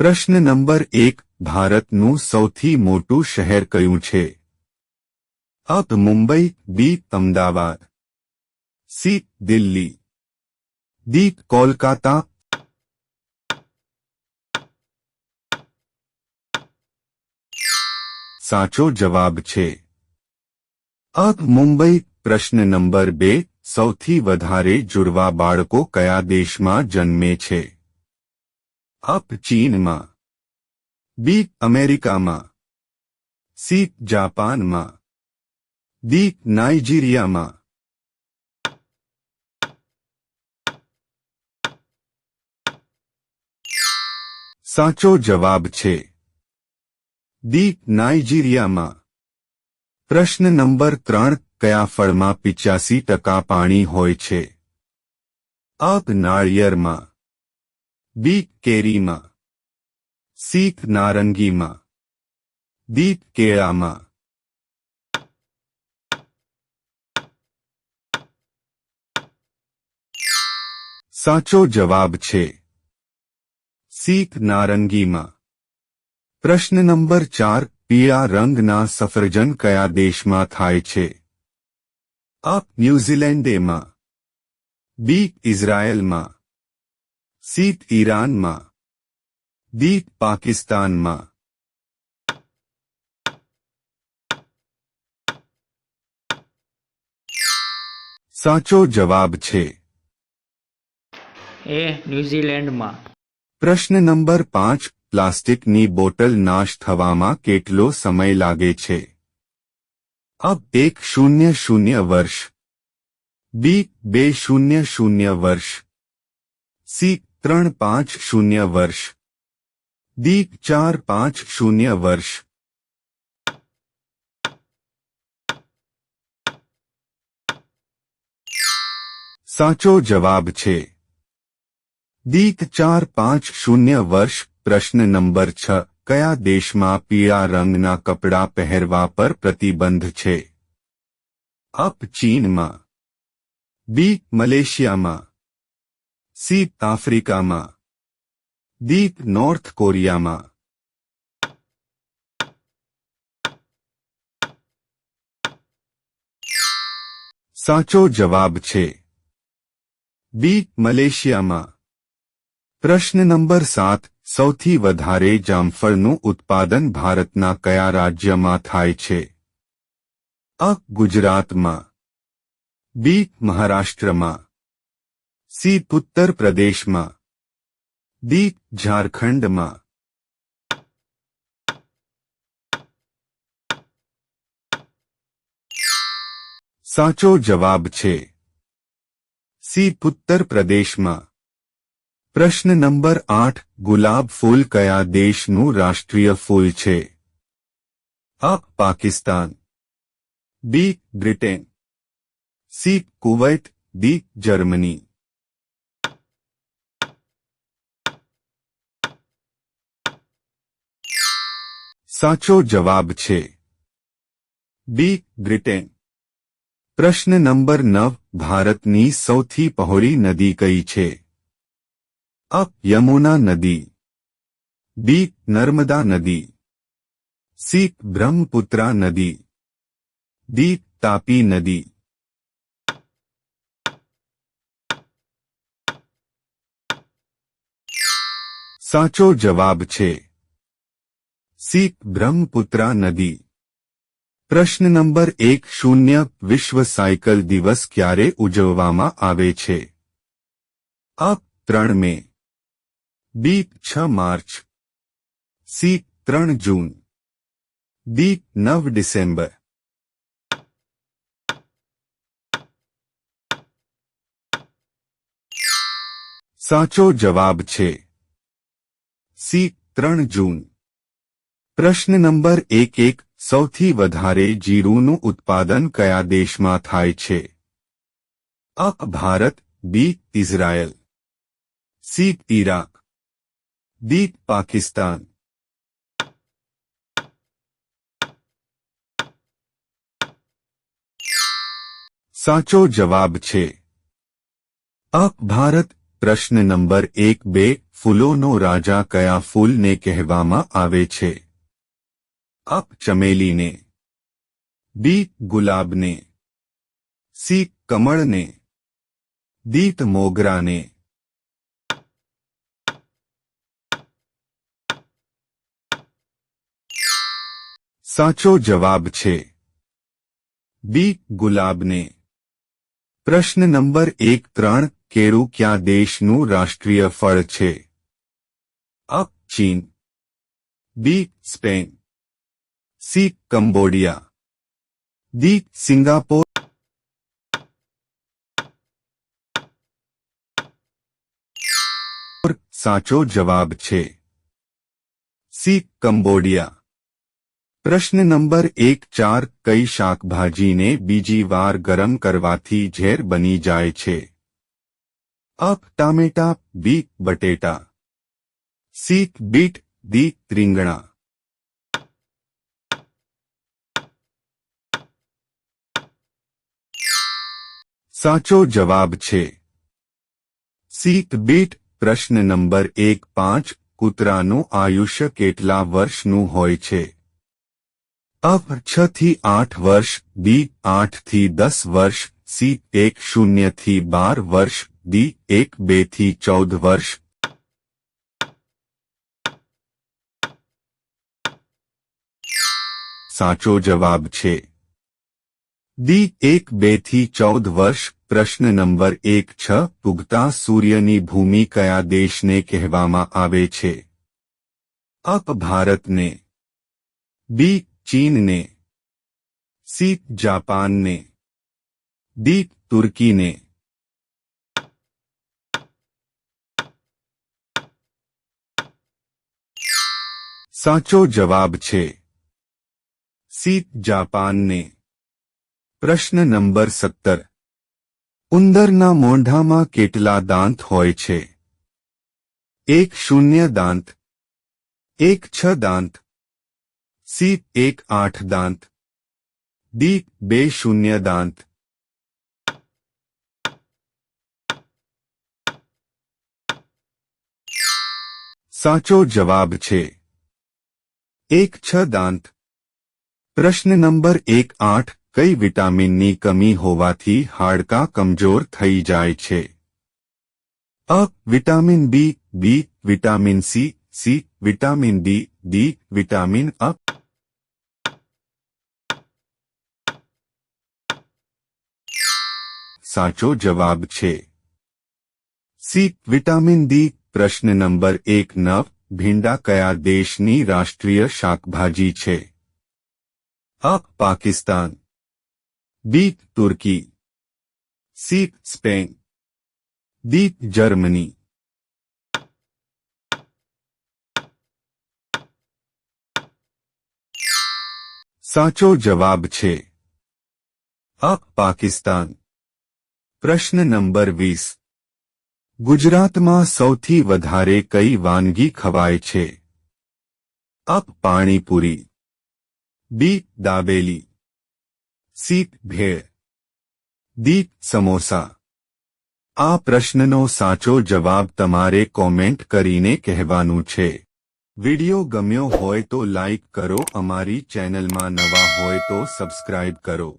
પ્રશ્ન નંબર 1 ભારતનું સૌથી મોટું શહેર કયું છે? અ. મુંબઈ, બી. અમદાવાદ, સી. દિલ્હી, ડી. કોલકાતા. સાચો જવાબ છે અ. મુંબઈ. પ્રશ્ન નંબર 2 સૌથી વધારે જુડવા બાળકો કયા દેશમાં જન્મે છે? અ. ચીનમાં, બી. અમેરિકામાં, સી. જાપાનમાં, ડી. નાઇજીરિયામાં. સાચો જવાબ છે ડી. નાઇજીરિયામાં. પ્રશ્ન નંબર 3 કયા ફળમાં 85% પાણી હોય છે? અ. નાળિયેરમાં, બી. કેરીમાં, સી. નારંગીમાં, ડી. કેળામાં. સાચો જવાબ છે સી. નારંગીમાં. પ્રશ્ન નંબર 4 પીળા રંગના સફરજન કયા દેશમાં થાય છે? અ. ન્યૂઝીલેન્ડમાં, બી. ઇઝરાયેલમાં, સી. ઈરાનમાં, ડી. પાકિસ્તાનમાં. સાચો જવાબ છે એ. ન્યૂઝીલેન્ડમાં. પ્રશ્ન નંબર 5 પ્લાસ્ટિકની બોટલ નાશ થવામાં કેટલો સમય લાગે છે? અ. 100 વર્ષ, બી. 200 વર્ષ, સી. 350 વર્ષ, ડી. 450 વર્ષ. સાચો જવાબ છે ડી. 450 વર્ષ. પ્રશ્ન નંબર 6 કયા દેશમાં પીળા રંગના કપડાં પહેરવા પર પ્રતિબંધ છે? અ. ચીનમાં, બી. મલેશિયામાં, સી. આફ્રિકામાં, ડી. નોર્થ કોરિયામાં. સાચો જવાબ છે બી. મલેશિયામાં. પ્રશ્ન નંબર 7 સૌથી વધારે જામફળનું ઉત્પાદન ભારતના કયા રાજ્યમાં થાય છે? અ. ગુજરાતમાં, બી. મહારાષ્ટ્રમાં, સી. ઉત્તર પ્રદેશમાં, ડી. ઝારખંડમાં. સાચો જવાબ છે સી. ઉત્તર પ્રદેશમાં. પ્રશ્ન નંબર 8 ગુલાબ ફૂલ કયા દેશનું રાષ્ટ્રીય ફૂલ છે? અ. Pakistan, B. Britain, C. Kuwait, D. Germany. સાચો જવાબ છે બી. બ્રિટેન. પ્રશ્ન નંબર 9 ભારતની સૌથી પહોળી નદી કઈ છે? અ. યમુના નદી, બી. નર્મદા નદી, સી. બ્રહ્મપુત્રા નદી, ડી. તાપી નદી. સાચો જવાબ છે સી. બ્રહ્મપુત્રા નદી. પ્રશ્ન નંબર 1 વિશ્વ સાયકલ દિવસ ક્યારે ઉજવવામાં આવે છે? અ. 3 મે, બી. 6 માર્ચ, સી. 3 જૂન, ડી. 9 ડિસેમ્બર. સાચો જવાબ છે સી. 3 જૂન. પ્રશ્ન નંબર 1 સૌથી વધારે જીરુંનું ઉત્પાદન કયા દેશમાં થાય છે? અ. Bharat, B. Israel, C. Iraq, D. Pakistan. સાચો જવાબ છે અ. ભારત. પ્રશ્ન નંબર 1-2 ફૂલોનો રાજા કયા ફૂલને કહેવામાં આવે છે? અ. ચમેલીને, બી. ગુલાબને, સી. કમળને, ડી. મોગરાને. સાચો જવાબ છે બી. ગુલાબને. પ્રશ્ન નંબર 1-3 કેળું કયા દેશનું રાષ્ટ્રીય ફળ છે? અ. ચીન, B. Spain, C. Cambodia, D. Singapore. સાચો જવાબ છે સી. કંબોડિયા. પ્રશ્ન નંબર 1-4 કઈ શાકભાજીને બીજી વાર ગરમ કરવાથી ઝેર બની જાય છે? અ. ટામેટા, બી. બટેટા, સી. Bit, D. રીંગણા. સાચો જવાબ છે સી. બીટ. પ્રશ્ન નંબર 1-5 કૂતરાનું આયુષ્ય કેટલા વર્ષનું હોય છે? અ. 6 થી 8 વર્ષ, બી. 8 થી 10 વર્ષ, સી. 0 થી 12 વર્ષ, ડી. 2 થી 14 વર્ષ. સાચો જવાબ છે ડી. 2 થી 14 વર્ષ. પ્રશ્ન નંબર 1-6 ઉગતા સૂર્યની ભૂમિ કયા દેશને કહેવામાં આવે છે? અ. ભારતને, બી. ચીનને, સી. જાપાનને, ડી. તુર્કીને. સાચો જવાબ છે સી. જાપાનને. પ્રશ્ન નંબર 17 ઉંદરના મોંઢામાં કેટલા દાંત હોય છે? 1 0 દાંત, 1 6 દાંત, સી. 1 8 દાંત, ડી. 2 0 દાંત. સાચો જવાબ છે 1 6 દાંત. પ્રશ્ન નંબર 1-8 કઈ વિટામિનની કમી હોવાથી હાડકાં કમજોર થઈ જાય છે? અ. Vitamin B, B. Vitamin C, C. Vitamin D, D. Vitamin અ. સાચો જવાબ છે સી. Vitamin D. પ્રશ્ન નંબર 1-9 ભીંડા કયા દેશની રાષ્ટ્રીય શાકભાજી છે? અ. પાકિસ્તાન, બી. તુર્કી, સી. Spain, D. જર્મની. સાચો જવાબ છે અ. પાકિસ્તાન. પ્રશ્ન નંબર 20 ગુજરાતમાં સૌથી વધારે કઈ વાનગી ખવાય છે? અ. પાણીપુરી, બી. દાબેલી, સી. ભેળ, ડી. સમોસા. આ પ્રશ્નનો સાચો જવાબ તમારે કોમેન્ટ કરીને કહેવાનું છે. વિડિયો ગમ્યો હોય તો લાઈક કરો, અમારી ચેનલમાં નવા હોય તો સબસ્ક્રાઇબ કરો.